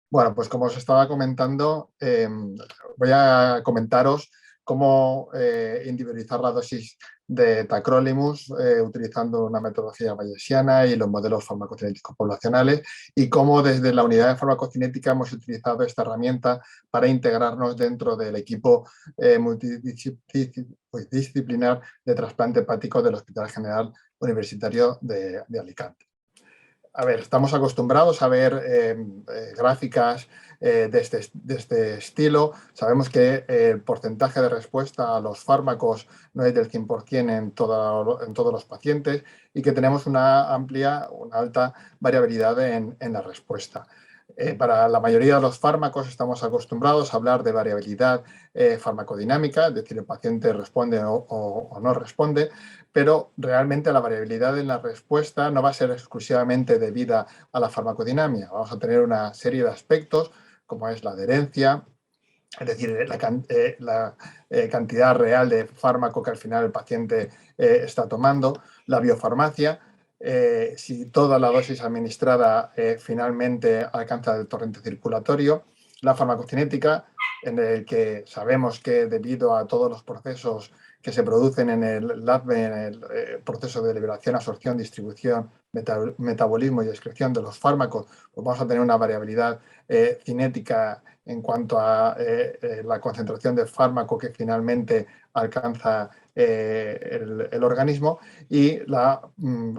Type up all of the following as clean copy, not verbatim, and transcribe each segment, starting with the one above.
Bueno, pues como os estaba comentando, voy a comentaros cómo individualizar la dosis de tacrolimus utilizando una metodología bayesiana y los modelos farmacocinéticos poblacionales y cómo desde la unidad de farmacocinética hemos utilizado esta herramienta para integrarnos dentro del equipo multidisciplinar de trasplante hepático del Hospital General Universitario de Alicante. A ver, estamos acostumbrados a ver gráficas de este estilo. Sabemos que el porcentaje de respuesta a los fármacos no es del 100% en todos los pacientes y que tenemos una alta variabilidad en la respuesta. Para la mayoría de los fármacos estamos acostumbrados a hablar de variabilidad farmacodinámica, es decir, el paciente responde o no responde, pero realmente la variabilidad en la respuesta no va a ser exclusivamente debida a la farmacodinámica. Vamos a tener una serie de aspectos, como es la adherencia, es decir, la cantidad real de fármaco que al final el paciente está tomando, la biofarmacia, si toda la dosis administrada finalmente alcanza el torrente circulatorio, la farmacocinética, en el que sabemos que debido a todos los procesos que se producen en el LATME, en el proceso de liberación, absorción, distribución, metabolismo y excreción de los fármacos, pues vamos a tener una variabilidad cinética en cuanto a la concentración de fármaco que finalmente alcanza el organismo y la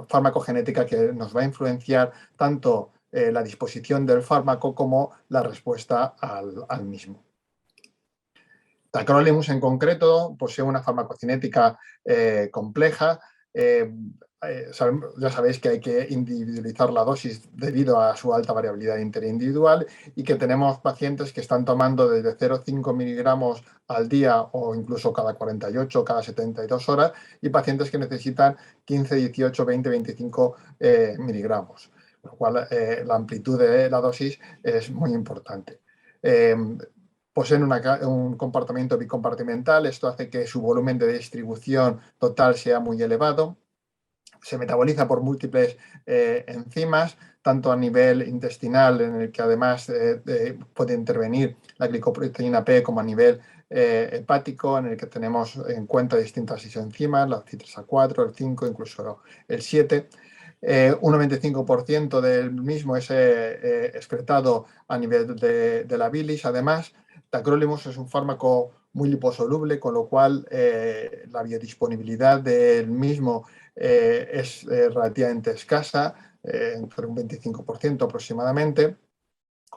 farmacogenética que nos va a influenciar tanto la disposición del fármaco como la respuesta al mismo. Tacrolimus en concreto posee una farmacocinética compleja. Ya sabéis que hay que individualizar la dosis debido a su alta variabilidad interindividual y que tenemos pacientes que están tomando desde 0,5 miligramos al día o incluso cada 48, cada 72 horas y pacientes que necesitan 15, 18, 20, 25 miligramos, con lo cual la amplitud de la dosis es muy importante. Poseen un comportamiento bicompartimental, esto hace que su volumen de distribución total sea muy elevado. Se metaboliza por múltiples enzimas, tanto a nivel intestinal, en el que además puede intervenir la glicoproteína P, como a nivel hepático, en el que tenemos en cuenta distintas isoenzimas, la citrasa-4, el 5, incluso el 7. Un 95% del mismo es excretado a nivel de la bilis. Además, tacrolimus es un fármaco muy liposoluble, con lo cual la biodisponibilidad del mismo es relativamente escasa, entre un 25% aproximadamente.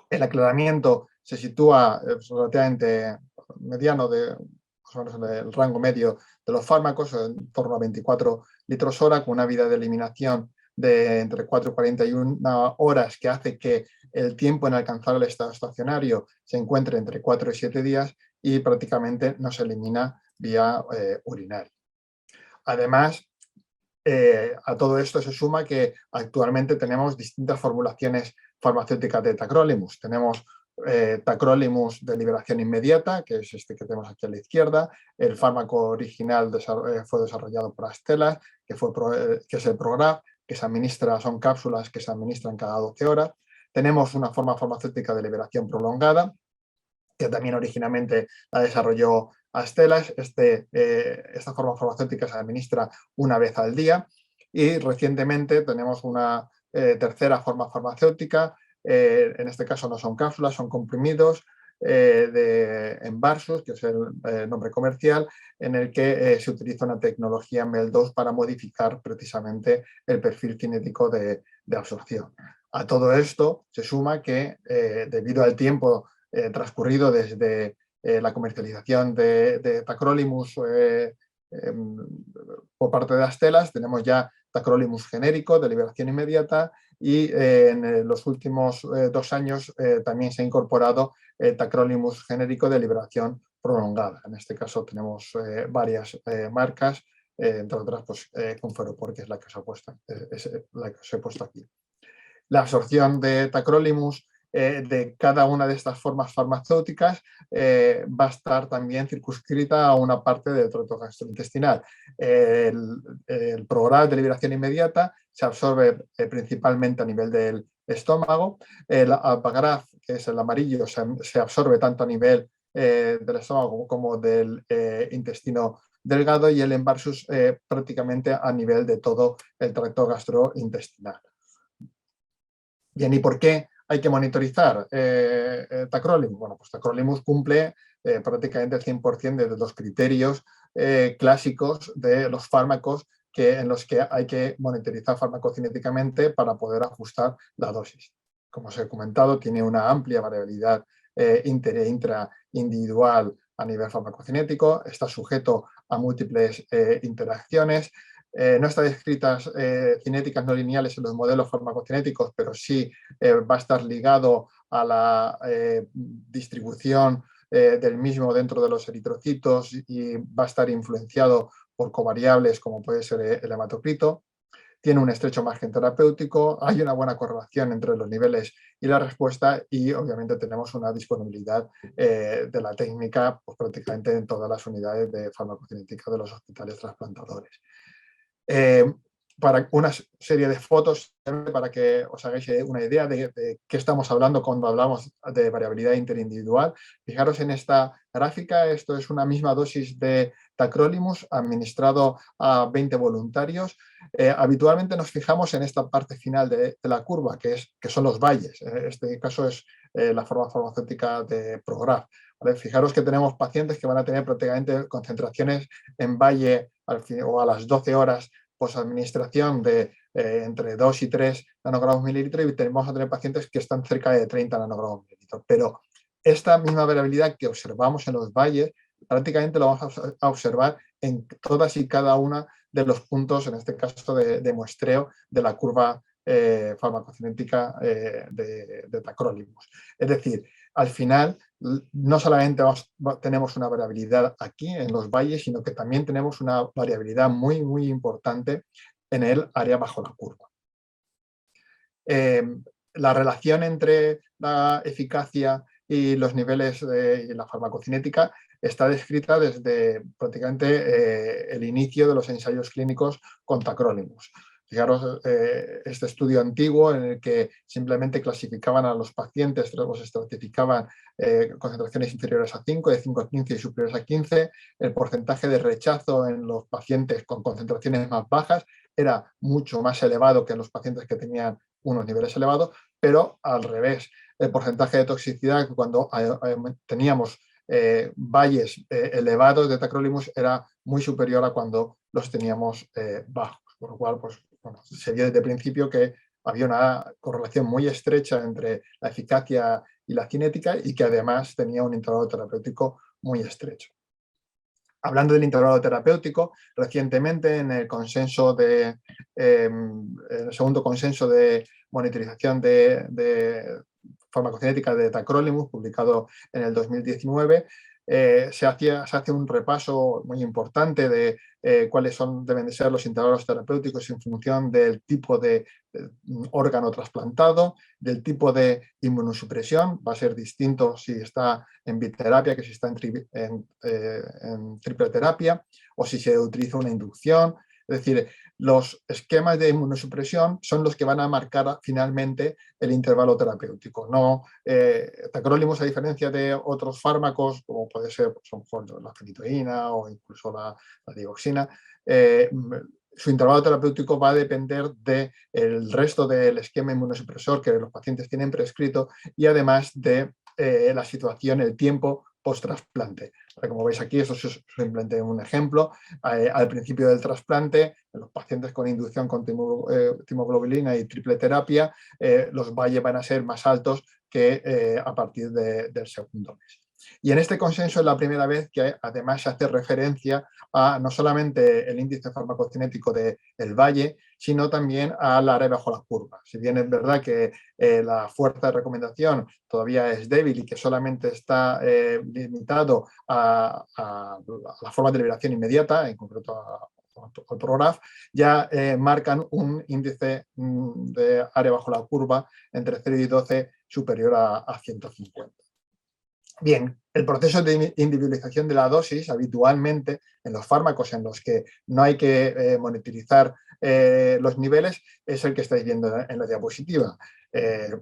El aclaramiento se sitúa relativamente mediano, más o menos en el rango medio de los fármacos, en torno a 24 litros hora, con una vida de eliminación de entre 4 y 41 horas, que hace que el tiempo en alcanzar el estado estacionario se encuentre entre 4 y 7 días y prácticamente no se elimina vía urinaria. Además, a todo esto se suma que actualmente tenemos distintas formulaciones farmacéuticas de tacrolimus. Tenemos tacrolimus de liberación inmediata, que es este que tenemos aquí a la izquierda. El fármaco original fue desarrollado por Astellas, que es el Prograf, que se administra, son cápsulas que se administran cada 12 horas. Tenemos una forma farmacéutica de liberación prolongada, que también originalmente la desarrolló Astellas. Esta forma farmacéutica se administra una vez al día y recientemente tenemos una tercera forma farmacéutica. En este caso no son cápsulas, son comprimidos de Envarsus, que es el nombre comercial, en el que se utiliza una tecnología MEL2 para modificar precisamente el perfil cinético de absorción. A todo esto se suma que debido al tiempo transcurrido desde la comercialización de tacrolimus por parte de Astellas, tenemos ya tacrolimus genérico de liberación inmediata y en los últimos 2 años también se ha incorporado tacrolimus genérico de liberación prolongada. En este caso tenemos varias marcas, entre otras pues, Conferopor, que es la que os he puesto aquí. La absorción de tacrolimus de cada una de estas formas farmacéuticas va a estar también circunscrita a una parte del tracto gastrointestinal. El programa de liberación inmediata se absorbe principalmente a nivel del estómago. El Apagraf, que es el amarillo, se absorbe tanto a nivel del estómago como del intestino delgado, y el Envarsus prácticamente a nivel de todo el tracto gastrointestinal. Bien, ¿y por qué hay que monitorizar tacrolimus? Bueno, pues tacrolimus cumple prácticamente el 100% de los criterios clásicos de los fármacos en los que hay que monitorizar farmacocinéticamente para poder ajustar la dosis. Como os he comentado, tiene una amplia variabilidad inter e intraindividual a nivel farmacocinético, está sujeto a múltiples interacciones. No está descritas cinéticas no lineales en los modelos farmacocinéticos, pero sí va a estar ligado a la distribución del mismo dentro de los eritrocitos y va a estar influenciado por covariables como puede ser el hematocrito. Tiene un estrecho margen terapéutico, hay una buena correlación entre los niveles y la respuesta, y obviamente tenemos una disponibilidad de la técnica pues, prácticamente en todas las unidades de farmacocinética de los hospitales trasplantadores. Para una serie de fotos para que os hagáis una idea de qué estamos hablando cuando hablamos de variabilidad interindividual. Fijaros en esta gráfica, esto es una misma dosis de tacrolimus administrado a 20 voluntarios. Habitualmente nos fijamos en esta parte final de la curva, que son los valles. En este caso es la forma farmacéutica de Prograf. ¿Vale? Fijaros que tenemos pacientes que van a tener prácticamente concentraciones en valle o a las 12 horas posadministración de entre 2 y 3 nanogramos mililitro, y vamos a tener pacientes que están cerca de 30 nanogramos mililitro. Pero esta misma variabilidad que observamos en los valles, prácticamente lo vamos a observar en todas y cada una de los puntos, en este caso de muestreo de la curva farmacocinética de tacrolimus. Es decir, al final no solamente tenemos una variabilidad aquí en los valles, sino que también tenemos una variabilidad muy, muy importante en el área bajo la curva. La relación entre la eficacia y los niveles de la farmacocinética está descrita desde prácticamente el inicio de los ensayos clínicos con tacrolimus. Fijaros, este estudio antiguo en el que simplemente clasificaban a los pacientes, los estratificaban concentraciones inferiores a 5, de 5 a 15 y superiores a 15, el porcentaje de rechazo en los pacientes con concentraciones más bajas era mucho más elevado que en los pacientes que tenían unos niveles elevados, pero al revés, el porcentaje de toxicidad cuando teníamos valles elevados de tacrolimus era muy superior a cuando los teníamos bajos, por lo cual pues, bueno, se vio desde el principio que había una correlación muy estrecha entre la eficacia y la cinética, y que además tenía un intervalo terapéutico muy estrecho. Hablando del intervalo terapéutico, recientemente en el consenso el segundo consenso de monitorización de farmacocinética de tacrolimus, publicado en el 2019, se hace un repaso muy importante de cuáles deben de ser los intervalos terapéuticos en función del tipo de órgano trasplantado, del tipo de inmunosupresión. Va a ser distinto si está en biterapia que si está en triple terapia, o si se utiliza una inducción. Es decir, los esquemas de inmunosupresión son los que van a marcar finalmente el intervalo terapéutico. No, tacrolimus, a diferencia de otros fármacos, como puede ser pues, la fenitoína o incluso la dioxina, su intervalo terapéutico va a depender del resto del esquema inmunosupresor que los pacientes tienen prescrito, y además de la situación, el tiempo post-trasplante. Como veis aquí, esto es simplemente un ejemplo. Al principio del trasplante, en los pacientes con inducción con timoglobulina y triple terapia, los valles van a ser más altos que a partir del segundo mes. Y en este consenso es la primera vez que además se hace referencia a no solamente el índice farmacocinético del valle, sino también al área bajo la curva. Si bien es verdad que la fuerza de recomendación todavía es débil y que solamente está limitado a la forma de liberación inmediata, en concreto al Prograf, ya marcan un índice de área bajo la curva entre 0 y 12 superior a 150. Bien, el proceso de individualización de la dosis, habitualmente en los fármacos en los que no hay que monitorizar los niveles es el que estáis viendo en la diapositiva.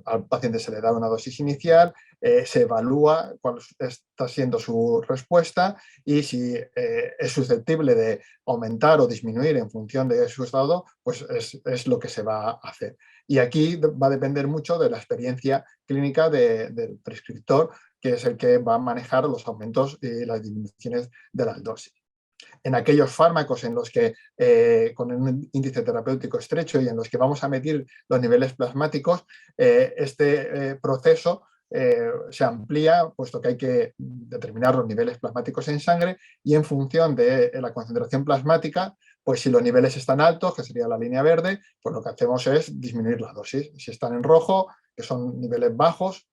Al paciente se le da una dosis inicial, se evalúa cuál está siendo su respuesta y si es susceptible de aumentar o disminuir en función de su estado, pues es lo que se va a hacer. Y aquí va a depender mucho de la experiencia clínica del prescriptor, que es el que va a manejar los aumentos y las disminuciones de las dosis. En aquellos fármacos en los que con un índice terapéutico estrecho y en los que vamos a medir los niveles plasmáticos, este proceso se amplía, puesto que hay que determinar los niveles plasmáticos en sangre y en función de la concentración plasmática, pues si los niveles están altos, que sería la línea verde, pues lo que hacemos es disminuir la dosis. Si están en rojo, que son niveles bajos,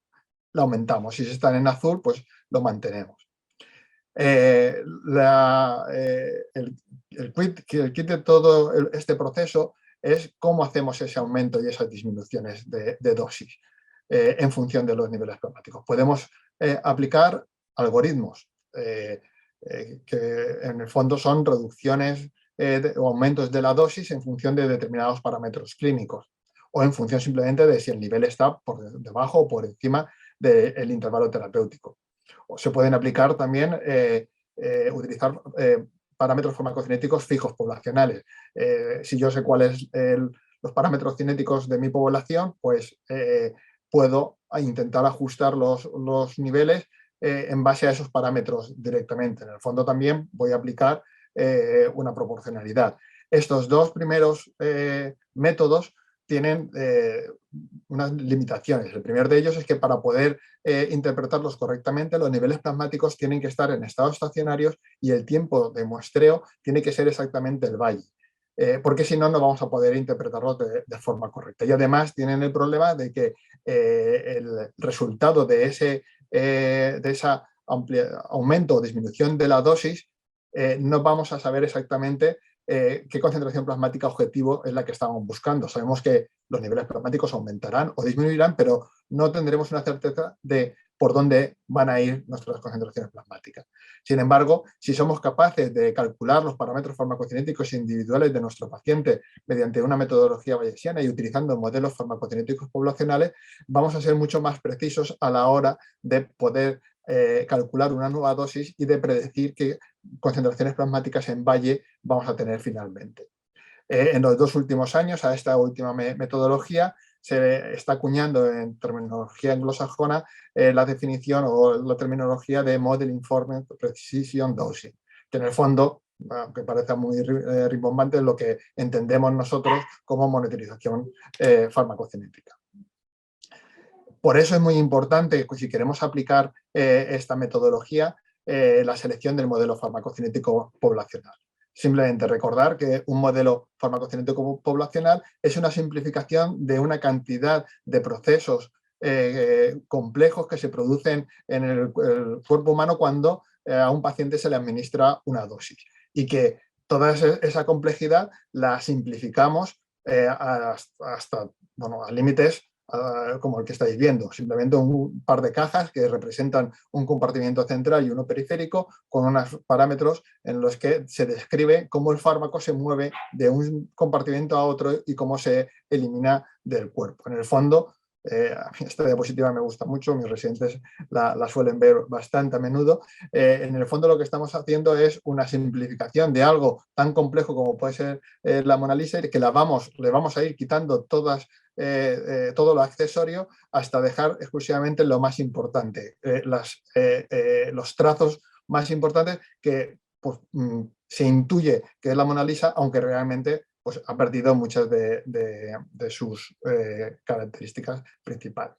lo aumentamos. Si están en azul, pues lo mantenemos. El kit de todo este proceso es cómo hacemos ese aumento y esas disminuciones de dosis en función de los niveles plasmáticos. Podemos aplicar algoritmos que en el fondo son reducciones o aumentos de la dosis en función de determinados parámetros clínicos o en función simplemente de si el nivel está por debajo o por encima del intervalo terapéutico. O se pueden aplicar también, utilizar parámetros farmacocinéticos fijos poblacionales. Si yo sé cuáles los parámetros cinéticos de mi población, pues puedo intentar ajustar los niveles en base a esos parámetros directamente. En el fondo también voy a aplicar una proporcionalidad. Estos dos primeros métodos tienen unas limitaciones. El primer de ellos es que para poder interpretarlos correctamente, los niveles plasmáticos tienen que estar en estados estacionarios y el tiempo de muestreo tiene que ser exactamente el valle. Porque si no, no vamos a poder interpretarlos de forma correcta. Y además tienen el problema de que el resultado de ese aumento o disminución de la dosis no vamos a saber exactamente qué concentración plasmática objetivo es la que estamos buscando. Sabemos que los niveles plasmáticos aumentarán o disminuirán, pero no tendremos una certeza de por dónde van a ir nuestras concentraciones plasmáticas. Sin embargo, si somos capaces de calcular los parámetros farmacocinéticos individuales de nuestro paciente mediante una metodología bayesiana y utilizando modelos farmacocinéticos poblacionales, vamos a ser mucho más precisos a la hora de poder calcular una nueva dosis y de predecir qué concentraciones plasmáticas en valle vamos a tener finalmente. En los 2 últimos años, a esta última metodología, se está acuñando en terminología anglosajona la definición o la terminología de Model Informed Precision Dosing, que en el fondo, aunque parezca muy rimbombante, es lo que entendemos nosotros como monitorización farmacocinética. Por eso es muy importante, si queremos aplicar esta metodología, la selección del modelo farmacocinético poblacional. Simplemente recordar que un modelo farmacocinético poblacional es una simplificación de una cantidad de procesos complejos que se producen en el cuerpo humano cuando a un paciente se le administra una dosis. Y que toda esa complejidad la simplificamos hasta a límites como el que estáis viendo, simplemente un par de cajas que representan un compartimiento central y uno periférico con unos parámetros en los que se describe cómo el fármaco se mueve de un compartimento a otro y cómo se elimina del cuerpo. En el fondo, a mí esta diapositiva me gusta mucho, mis residentes la suelen ver bastante a menudo. En el fondo lo que estamos haciendo es una simplificación de algo tan complejo como puede ser la Mona Lisa y que le vamos a ir quitando todo lo accesorio hasta dejar exclusivamente lo más importante, los trazos más importantes que pues, se intuye que es la Mona Lisa, aunque realmente pues, ha perdido muchas de sus características principales.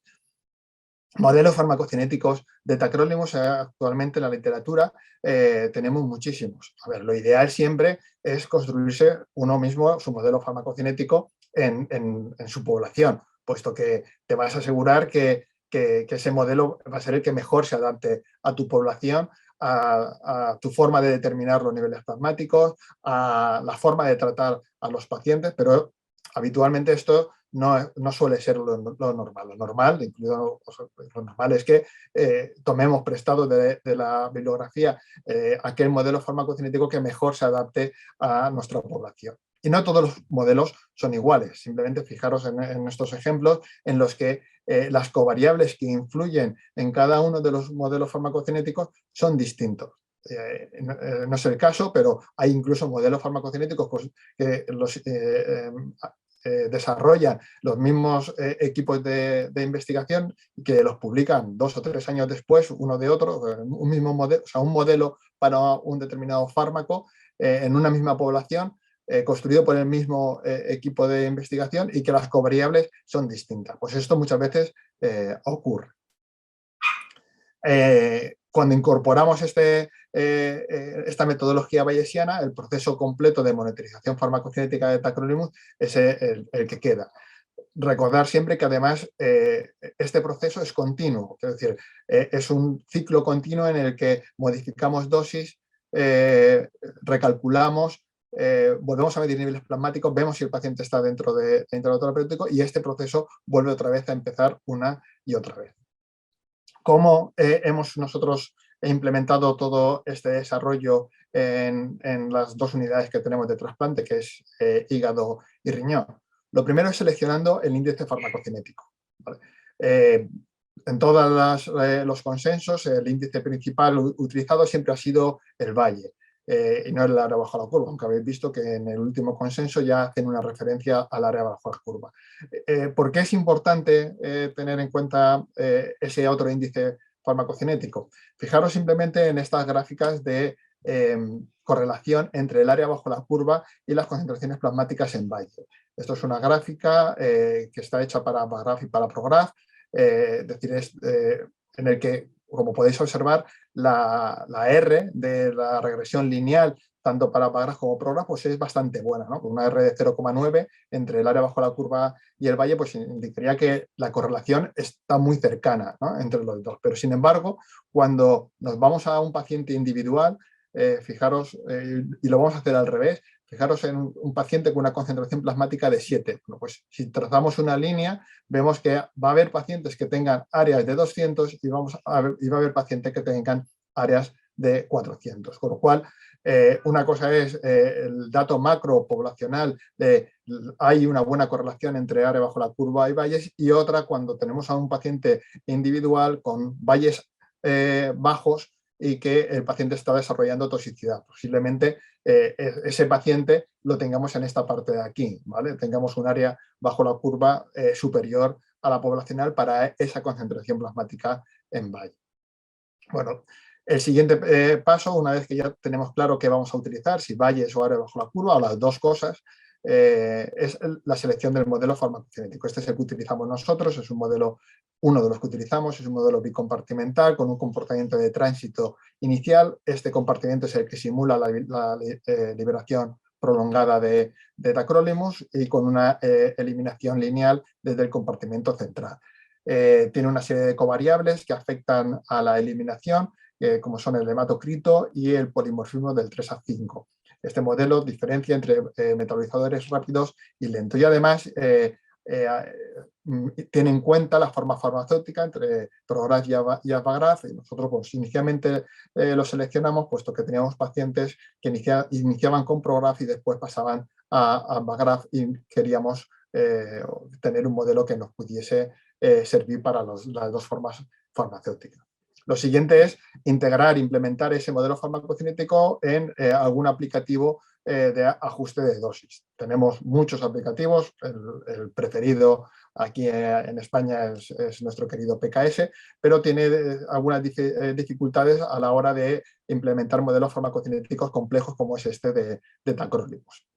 Modelos farmacocinéticos de tacrolimus actualmente en la literatura tenemos muchísimos. A ver, lo ideal siempre es construirse uno mismo su modelo farmacocinético en su población, puesto que te vas a asegurar que ese modelo va a ser el que mejor se adapte a tu población, a tu forma de determinar los niveles plasmáticos, a la forma de tratar a los pacientes, pero habitualmente esto no suele ser lo normal. Lo normal, incluido lo normal es que tomemos prestado de la bibliografía aquel modelo farmacocinético que mejor se adapte a nuestra población. Y no todos los modelos son iguales. Simplemente fijaros en estos ejemplos en los que las covariables que influyen en cada uno de los modelos farmacocinéticos son distintos. No es el caso, pero hay incluso modelos farmacocinéticos pues, que los desarrollan los mismos equipos de investigación que los publican 2 o 3 años después, uno de otro, un mismo modelo, o sea, un modelo para un determinado fármaco en una misma población, construido por el mismo equipo de investigación y que las covariables son distintas. Pues esto muchas veces ocurre. Cuando incorporamos esta metodología bayesiana, el proceso completo de monitorización farmacocinética de tacrolimus es el que queda. Recordar siempre que además este proceso es continuo, es decir, es un ciclo continuo en el que modificamos dosis, recalculamos, volvemos a medir niveles plasmáticos, vemos si el paciente está dentro del terapéutico y este proceso vuelve otra vez a empezar una y otra vez. ¿Cómo hemos nosotros implementado todo este desarrollo en las 2 unidades que tenemos de trasplante, que es hígado y riñón? Lo primero es seleccionando el índice farmacocinético. ¿Vale? En todos los consensos, el índice principal utilizado siempre ha sido el valle y no el área bajo la curva, aunque habéis visto que en el último consenso ya hacen una referencia al área bajo la curva. ¿Por qué es importante tener en cuenta ese otro índice farmacocinético? Fijaros simplemente en estas gráficas de correlación entre el área bajo la curva y las concentraciones plasmáticas en valle. Esto es una gráfica que está hecha para Bagraph y para Prograph, es decir, en el que, como podéis observar, la R de la regresión lineal, tanto para Bagraph como Prograph, pues es bastante buena, ¿no? Con una R de 0,9 entre el área bajo la curva y el valle, pues indicaría que la correlación está muy cercana, ¿no? Entre los dos. Pero, sin embargo, cuando nos vamos a un paciente individual, fijaros, y lo vamos a hacer al revés, fijaros en un paciente con una concentración plasmática de 7. Bueno, pues si trazamos una línea, vemos que va a haber pacientes que tengan áreas de 200 y va a haber pacientes que tengan áreas de 400. Con lo cual, una cosa es el dato macro poblacional de hay una buena correlación entre área bajo la curva y valles, y otra cuando tenemos a un paciente individual con valles bajos y que el paciente está desarrollando toxicidad. Posiblemente ese paciente lo tengamos en esta parte de aquí, ¿vale? Tengamos un área bajo la curva superior a la poblacional para esa concentración plasmática en valle. Bueno, el siguiente paso, una vez que ya tenemos claro qué vamos a utilizar, si valles o área bajo la curva, o las dos cosas, es la selección del modelo farmacocinético. Este es el que utilizamos nosotros, es un modelo, uno de los que utilizamos, es un modelo bicompartimental con un comportamiento de tránsito inicial. Este compartimento es el que simula la liberación prolongada de tacrolimus y con una eliminación lineal desde el compartimento central. Tiene una serie de covariables que afectan a la eliminación, como son el hematocrito y el polimorfismo del 3 a 5. Este modelo diferencia entre metabolizadores rápidos y lentos y además tiene en cuenta la forma farmacéutica entre Prograph y Bagraph, y nosotros pues, inicialmente lo seleccionamos puesto que teníamos pacientes que iniciaban con Prograph y después pasaban a Bagraph y queríamos tener un modelo que nos pudiese servir para las dos formas farmacéuticas. Lo siguiente es integrar, implementar ese modelo farmacocinético en algún aplicativo de ajuste de dosis. Tenemos muchos aplicativos, el preferido aquí en España es nuestro querido PKS, pero tiene algunas dificultades a la hora de implementar modelos farmacocinéticos complejos como es este de tacrolimus.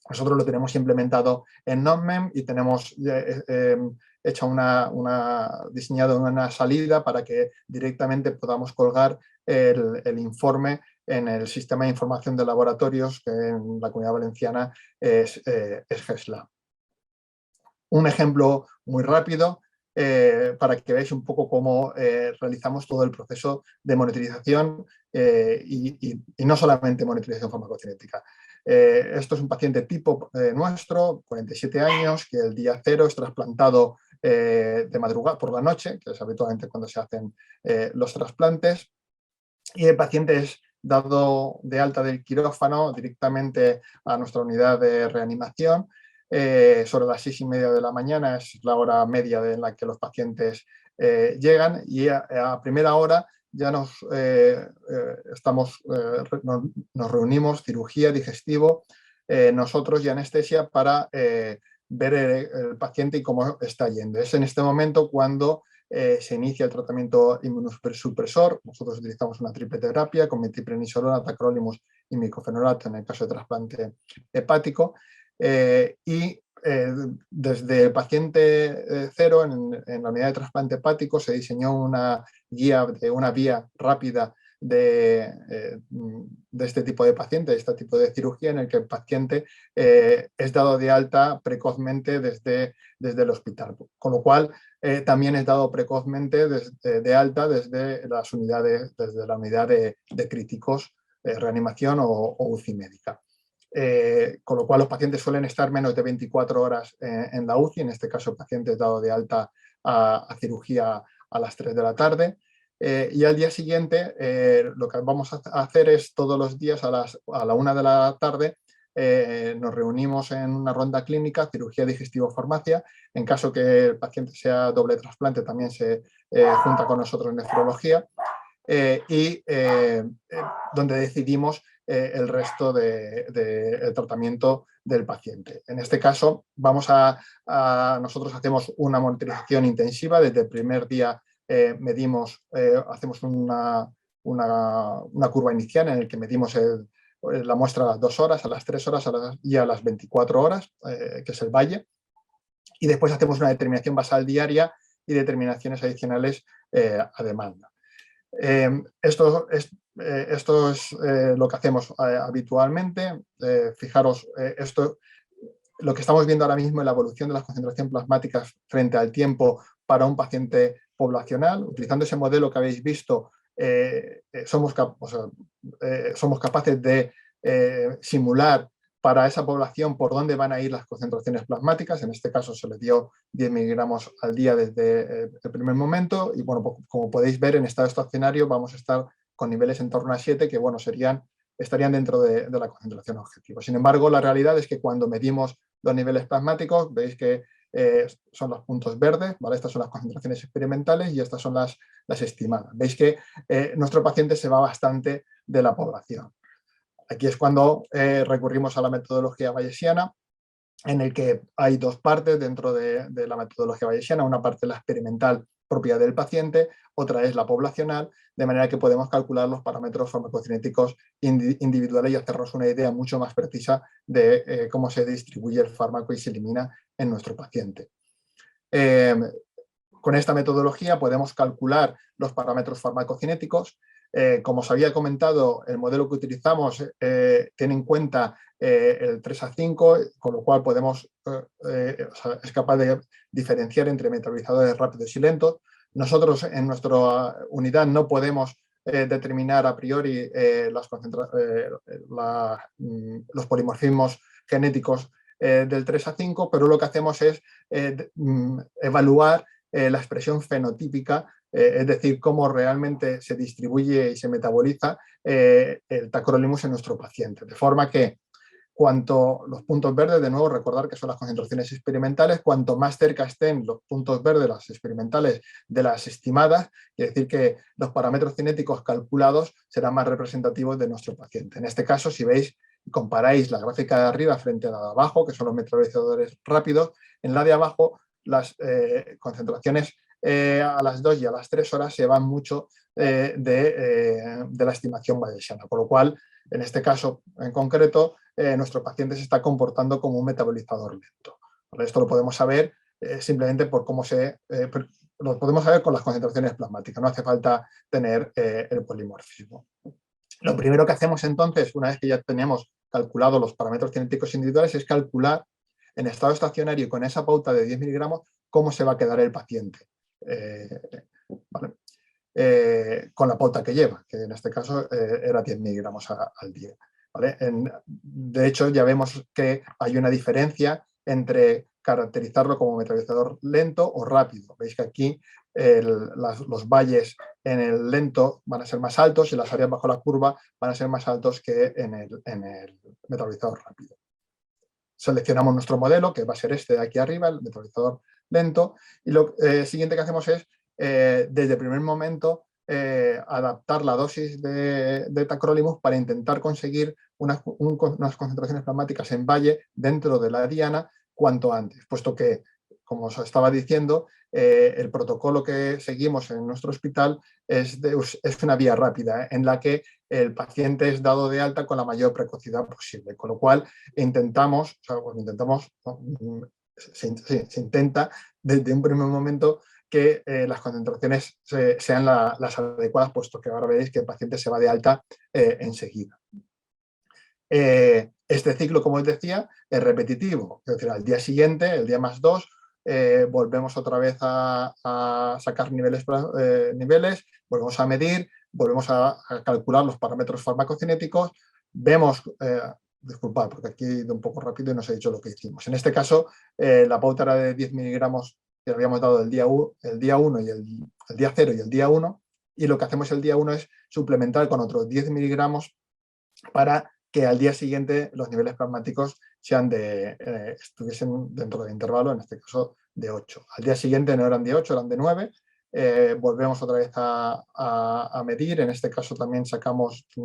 Nosotros lo tenemos implementado en NOMMEM y tenemos diseñado una salida para que directamente podamos colgar el informe en el sistema de información de laboratorios que en la Comunidad Valenciana es GESLA. Un ejemplo muy rápido para que veáis un poco cómo realizamos todo el proceso de monitorización y no solamente monitorización farmacocinética. Esto es un paciente tipo nuestro, 47 años, que el día 0 es trasplantado de madrugada por la noche, que es habitualmente cuando se hacen los trasplantes, y el paciente es dado de alta del quirófano directamente a nuestra unidad de reanimación. Sobre las 6:30 de la mañana es la hora media en la que los pacientes llegan, y a primera hora ya nos reunimos, cirugía, digestivo, nosotros y anestesia, para ver el paciente y cómo está yendo. Es en este momento cuando se inicia el tratamiento inmunosupresor. Nosotros utilizamos una triple terapia con metiprenisolona, tacrolimus y micofenolato en el caso de trasplante hepático. Desde el paciente cero, en la unidad de trasplante hepático, se diseñó una vía rápida de este tipo de paciente, de este tipo de cirugía, en el que el paciente es dado de alta precozmente desde el hospital, con lo cual también es dado precozmente de alta desde las unidades, desde la unidad de críticos, reanimación o UCI médica. Con lo cual los pacientes suelen estar menos de 24 horas en la UCI. En este caso el paciente es dado de alta a cirugía a las 3 de la tarde. Y al día siguiente lo que vamos a hacer es, todos los días a la 1 de la tarde, nos reunimos en una ronda clínica, cirugía, digestivo, farmacia. En caso que el paciente sea doble trasplante, también se junta con nosotros en nefrología, donde decidimos el resto del tratamiento del paciente. En este caso, nosotros hacemos una monitorización intensiva. Desde el primer día medimos, hacemos una curva inicial en la que medimos la muestra a las 2 horas, a las 3 horas y a las 24 horas, que es el valle. Y después hacemos una determinación basal diaria y determinaciones adicionales a demanda. Esto es lo que hacemos habitualmente. Fijaros, lo que estamos viendo ahora mismo es la evolución de las concentraciones plasmáticas frente al tiempo para un paciente poblacional. Utilizando ese modelo que habéis visto, somos capaces de simular para esa población por dónde van a ir las concentraciones plasmáticas. En este caso se le dio 10 miligramos al día desde el primer momento, y bueno, pues, como podéis ver, en estado estacionario vamos a estar con niveles en torno a 7, que bueno, estarían dentro de la concentración objetivo. Sin embargo, la realidad es que cuando medimos los niveles plasmáticos, veis que son los puntos verdes, ¿vale? Estas son las concentraciones experimentales y estas son las estimadas. Veis que nuestro paciente se va bastante de la población. Aquí es cuando recurrimos a la metodología bayesiana, en el que hay dos partes dentro de la metodología bayesiana. Una parte, la experimental, propia del paciente; otra es la poblacional, de manera que podemos calcular los parámetros farmacocinéticos individuales y hacernos una idea mucho más precisa de cómo se distribuye el fármaco y se elimina en nuestro paciente. Con esta metodología podemos calcular los parámetros farmacocinéticos. Como os había comentado, el modelo que utilizamos tiene en cuenta el 3A5, con lo cual es capaz de diferenciar entre metabolizadores rápidos y lentos. Nosotros en nuestra unidad no podemos determinar a priori los polimorfismos genéticos del 3A5, pero lo que hacemos es evaluar la expresión fenotípica, es decir, cómo realmente se distribuye y se metaboliza el tacrolimus en nuestro paciente. De forma que los puntos verdes, de nuevo recordar que son las concentraciones experimentales, cuanto más cerca estén los puntos verdes, las experimentales, de las estimadas, quiere decir que los parámetros cinéticos calculados serán más representativos de nuestro paciente. En este caso, si veis y comparáis la gráfica de arriba frente a la de abajo, que son los metabolizadores rápidos, en la de abajo las concentraciones a las 2 y a las 3 horas se van mucho de la estimación bayesiana, por lo cual, en este caso en concreto, nuestro paciente se está comportando como un metabolizador lento. Esto lo podemos saber simplemente por cómo lo podemos saber con las concentraciones plasmáticas, no hace falta tener el polimorfismo. Lo primero que hacemos entonces, una vez que ya tenemos calculado los parámetros cinéticos individuales, es calcular en estado estacionario y con esa pauta de 10 miligramos cómo se va a quedar el paciente. ¿Vale? Con la pauta que lleva, que en este caso era 10 miligramos al día. ¿Vale? De hecho, ya vemos que hay una diferencia entre caracterizarlo como metabolizador lento o rápido. Veis que aquí los valles en el lento van a ser más altos y las áreas bajo la curva van a ser más altos que en el metabolizador rápido. Seleccionamos nuestro modelo, que va a ser este de aquí arriba, el metabolizador lento, y lo siguiente que hacemos es, desde el primer momento, adaptar la dosis de tacrolimus para intentar conseguir unas concentraciones plasmáticas en valle dentro de la diana cuanto antes, puesto que, como os estaba diciendo, el protocolo que seguimos en nuestro hospital es una vía rápida, en la que el paciente es dado de alta con la mayor precocidad posible, con lo cual intentamos, se intenta desde un primer momento que las concentraciones sean las adecuadas, puesto que ahora veréis que el paciente se va de alta enseguida. Este ciclo, como os decía, es repetitivo, es decir, al día siguiente, el día más 2, volvemos otra vez a sacar niveles, volvemos a medir, volvemos a calcular los parámetros farmacocinéticos, vemos, disculpad porque aquí he ido un poco rápido y no os he dicho lo que hicimos. En este caso, la pauta era de 10 miligramos que habíamos dado el día 1 y el día 0 y el día 1, y lo que hacemos el día 1 es suplementar con otros 10 miligramos para que al día siguiente los niveles plasmáticos estuviesen dentro del intervalo, en este caso de 8. Al día siguiente no eran de 8, eran de 9. Volvemos otra vez a medir. En este caso también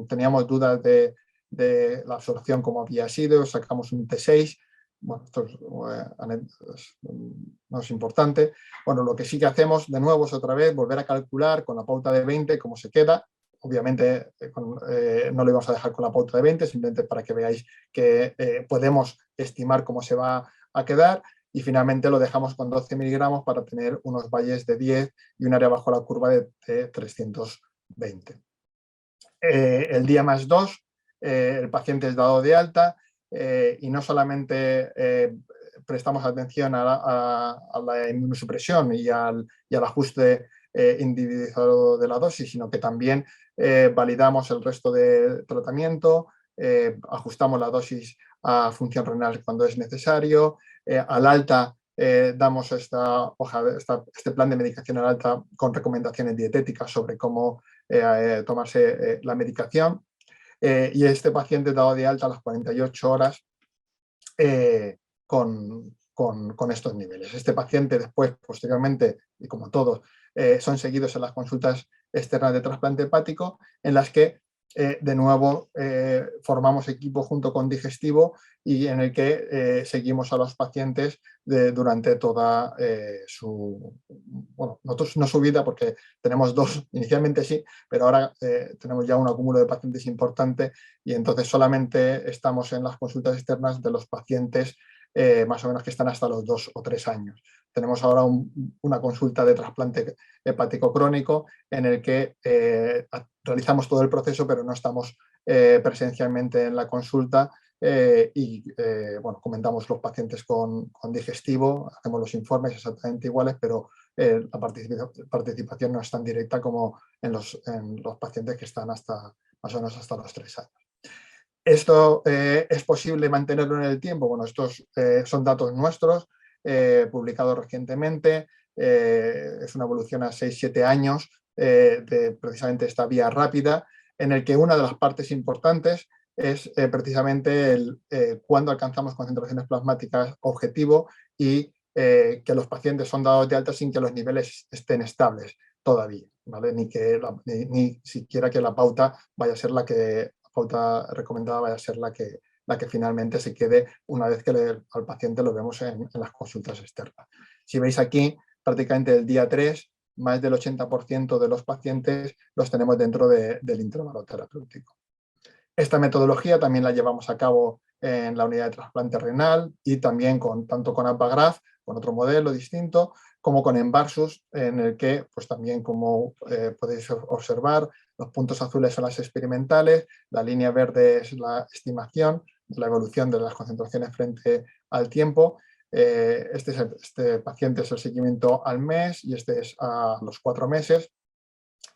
teníamos dudas de la absorción como había sido, sacamos un T6. Bueno, esto no es importante. Bueno, lo que sí que hacemos de nuevo es otra vez volver a calcular con la pauta de 20 cómo se queda. Obviamente no lo íbamos a dejar con la pauta de 20, simplemente para que veáis que podemos estimar cómo se va a quedar, y finalmente lo dejamos con 12 miligramos para tener unos valles de 10 y un área bajo la curva de 320. El día más 2, el paciente es dado de alta y no solamente prestamos atención a la inmunosupresión y al ajuste individualizado de la dosis, sino que también validamos el resto de tratamiento, ajustamos la dosis a función renal cuando es necesario, al alta damos este plan de medicación al alta con recomendaciones dietéticas sobre cómo tomarse la medicación, y este paciente es dado de alta a las 48 horas con estos niveles. Este paciente después, posteriormente, y como todos, son seguidos en las consultas externas de trasplante hepático, en las que de nuevo formamos equipo junto con digestivo y en el que seguimos a los pacientes durante toda no su vida, porque tenemos 2, inicialmente sí, pero ahora tenemos ya un acúmulo de pacientes importante, y entonces solamente estamos en las consultas externas de los pacientes más o menos que están hasta los 2 o 3 años. Tenemos ahora una consulta de trasplante hepático crónico en el que realizamos todo el proceso, pero no estamos presencialmente en la consulta, comentamos los pacientes con digestivo, hacemos los informes exactamente iguales, pero la participación no es tan directa como en los pacientes que están más o menos hasta los 3 años. ¿Esto es posible mantenerlo en el tiempo? Bueno, estos son datos nuestros, publicados recientemente. Es una evolución a 6-7 años de precisamente esta vía rápida, en el que una de las partes importantes es precisamente cuando alcanzamos concentraciones plasmáticas objetivo y que los pacientes son dados de alta sin que los niveles estén estables todavía, ¿vale? Ni siquiera que la pauta vaya a ser pauta recomendada vaya a ser la que finalmente se quede una vez que al paciente lo vemos en las consultas externas. Si veis aquí, prácticamente el día 3, más del 80% de los pacientes los tenemos dentro del intervalo terapéutico. Esta metodología también la llevamos a cabo en la unidad de trasplante renal y también tanto con Ampagraph, con otro modelo distinto, como con Envarsus, en el que, pues también como podéis observar, los puntos azules son las experimentales, la línea verde es la estimación, la evolución de las concentraciones frente al tiempo. Este paciente es el seguimiento al mes y este es a los 4 meses.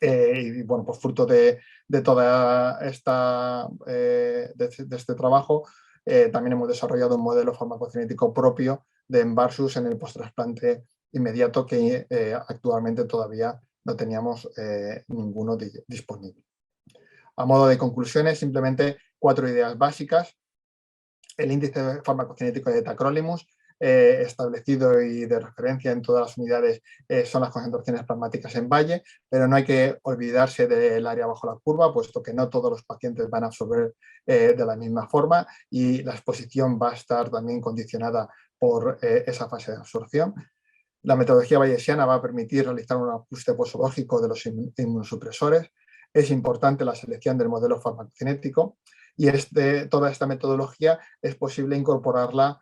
Y bueno, pues fruto de toda de este trabajo, también hemos desarrollado un modelo farmacocinético propio de Envarsus en el post-trasplante inmediato que actualmente todavía no teníamos ninguno disponible. A modo de conclusiones, simplemente 4 ideas básicas. El índice farmacocinético de tacrolimus, establecido y de referencia en todas las unidades, son las concentraciones plasmáticas en valle, pero no hay que olvidarse del área bajo la curva, puesto que no todos los pacientes van a absorber de la misma forma y la exposición va a estar también condicionada por esa fase de absorción. La metodología bayesiana va a permitir realizar un ajuste posológico de los inmunosupresores. Es importante la selección del modelo farmacocinético y toda esta metodología es posible incorporarla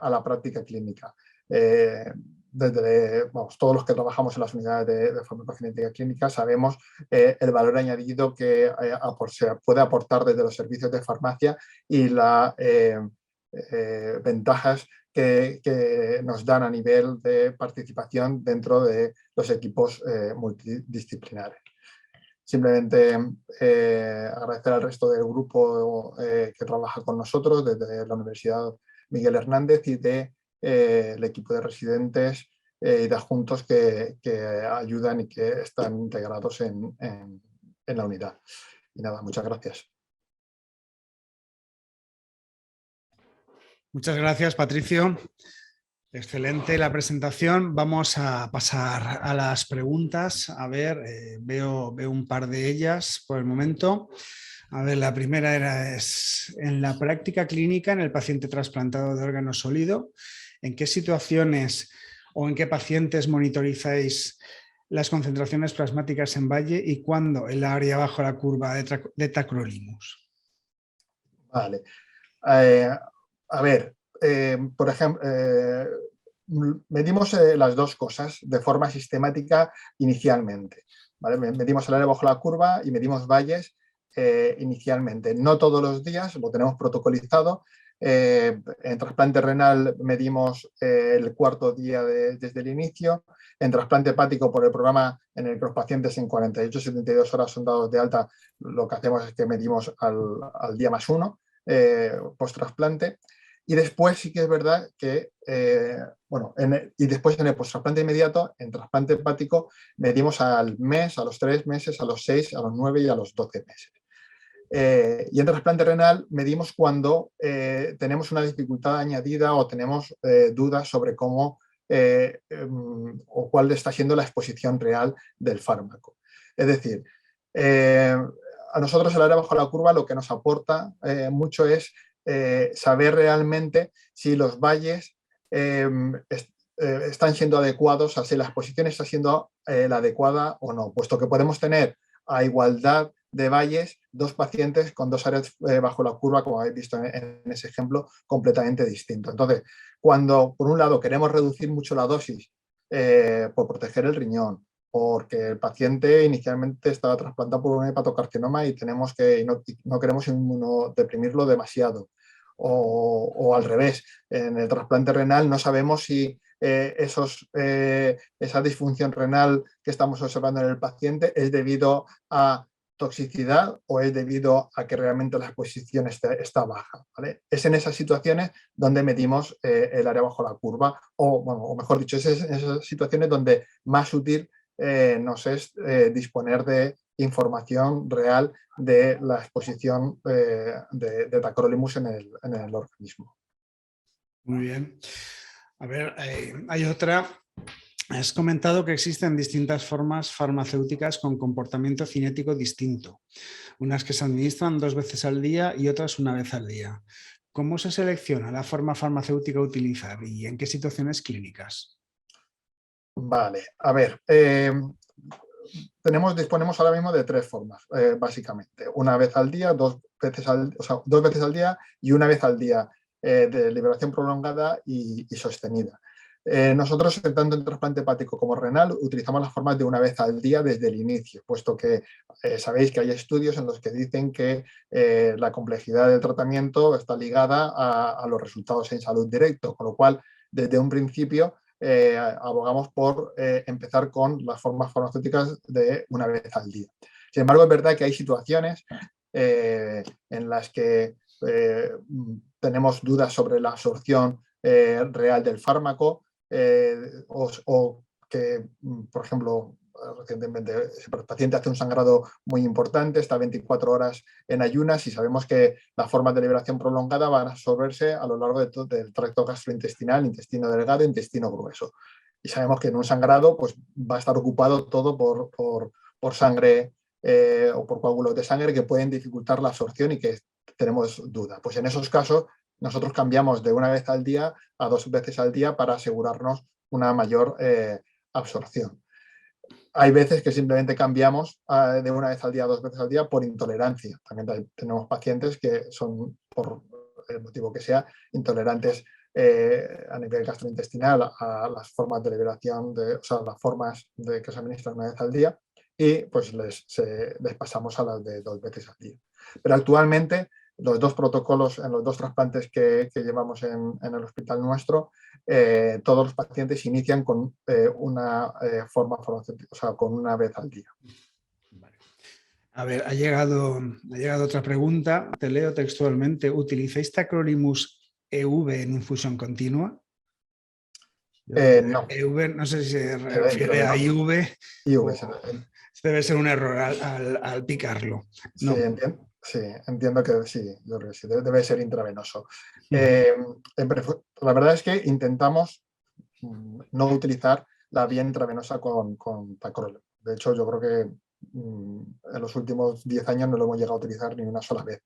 a la práctica clínica. Todos los que trabajamos en las unidades de farmacocinética clínica sabemos el valor añadido que se puede aportar desde los servicios de farmacia y las ventajas que nos dan a nivel de participación dentro de los equipos multidisciplinares. Simplemente agradecer al resto del grupo que trabaja con nosotros desde la Universidad Miguel Hernández y del equipo de residentes y de adjuntos que ayudan y que están integrados en la unidad. Y nada, muchas gracias. Muchas gracias, Patricio. Excelente la presentación. Vamos a pasar a las preguntas. A ver, veo un par de ellas por el momento. A ver, la primera es, en la práctica clínica en el paciente trasplantado de órgano sólido, ¿en qué situaciones o en qué pacientes monitorizáis las concentraciones plasmáticas en valle y cuándo el área bajo la curva de tacrolimus? Vale. A ver, por ejemplo, medimos las dos cosas de forma sistemática inicialmente. ¿Vale? Medimos el área bajo la curva y medimos valles inicialmente. No todos los días, lo tenemos protocolizado. En trasplante renal medimos el cuarto día desde el inicio. En trasplante hepático, por el programa en el que los pacientes en 48-72 horas son dados de alta, lo que hacemos es que medimos al día +1 post-trasplante. Y después sí que es verdad que, y después en el post-trasplante inmediato, en trasplante hepático, medimos al mes, a los 3 meses, a los 6, a los 9 y a los 12 meses. Y en trasplante renal medimos cuando tenemos una dificultad añadida o tenemos dudas sobre cómo o cuál está siendo la exposición real del fármaco. Es decir, a nosotros el área bajo la curva lo que nos aporta mucho es saber realmente si los valles están siendo adecuados, o si la exposición está siendo la adecuada o no, puesto que podemos tener a igualdad de valles dos pacientes con dos áreas bajo la curva, como habéis visto en ese ejemplo, completamente distintos. Entonces, cuando por un lado queremos reducir mucho la dosis por proteger el riñón, porque el paciente inicialmente estaba trasplantado por un hepatocarcinoma y no queremos inmunodeprimirlo demasiado. O al revés, en el trasplante renal no sabemos si esa disfunción renal que estamos observando en el paciente es debido a toxicidad o es debido a que realmente la exposición está baja. ¿Vale? Es en esas situaciones donde medimos el área bajo la curva, o mejor dicho, es en esas situaciones donde más útil nos es disponer de información real de la exposición de tacrolimus en el organismo. Muy bien. A ver, hay otra. Has comentado que existen distintas formas farmacéuticas con comportamiento cinético distinto, unas que se administran 2 veces al día y otras una vez al día. ¿Cómo se selecciona la forma farmacéutica a utilizar y en qué situaciones clínicas? Vale, a ver, disponemos ahora mismo de 3 formas, básicamente. Una vez al día, 2 veces al día y una vez al día de liberación prolongada y sostenida. Nosotros, tanto en trasplante hepático como renal, utilizamos las formas de una vez al día desde el inicio, puesto que sabéis que hay estudios en los que dicen que la complejidad del tratamiento está ligada a los resultados en salud directo, con lo cual, desde un principio, abogamos por empezar con las formas farmacéuticas de una vez al día. Sin embargo, es verdad que hay situaciones en las que tenemos dudas sobre la absorción real del fármaco, o que, por ejemplo, recientemente el paciente hace un sangrado muy importante, está 24 horas en ayunas y sabemos que las formas de liberación prolongada van a absorberse a lo largo del tracto gastrointestinal, intestino delgado, intestino grueso. Y sabemos que en un sangrado pues, va a estar ocupado todo por sangre o por coágulos de sangre que pueden dificultar la absorción y que tenemos duda. Pues en esos casos nosotros cambiamos de una vez al día a 2 veces al día para asegurarnos una mayor absorción. Hay veces que simplemente cambiamos de una vez al día a 2 veces al día por intolerancia. También tenemos pacientes que son, por el motivo que sea, intolerantes a nivel gastrointestinal a las formas de liberación, o sea, las formas de que se administran una vez al día y pues les pasamos a las de 2 veces al día. Pero actualmente los 2 protocolos en los 2 trasplantes que llevamos en el hospital nuestro, todos los pacientes inician con una forma farmacéutica, o sea, con una vez al día. Vale. A ver, ha llegado otra pregunta, te leo textualmente. ¿Utilizáis Tacrolimus EV en infusión continua? No. EV, no sé si se refiere a IV IV, o debe ser un error al picarlo. No. Sí, entiendo que sí, yo creo que sí, debe ser intravenoso. La verdad es que intentamos no utilizar la vía intravenosa con Tacrolimus. De hecho, yo creo que en los últimos 10 años no lo hemos llegado a utilizar ni una sola vez.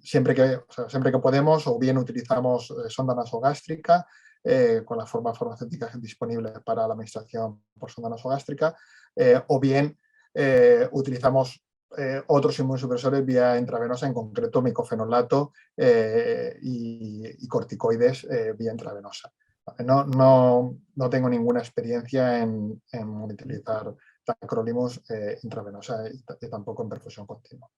Siempre que podemos, o bien utilizamos sonda nasogástrica con las formas farmacéuticas disponibles para la administración por sonda nasogástrica, o bien utilizamos otros inmunosupresores vía intravenosa, en concreto micofenolato y corticoides vía intravenosa. No tengo ninguna experiencia en utilizar Tacrolimus intravenosa y tampoco en perfusión continua.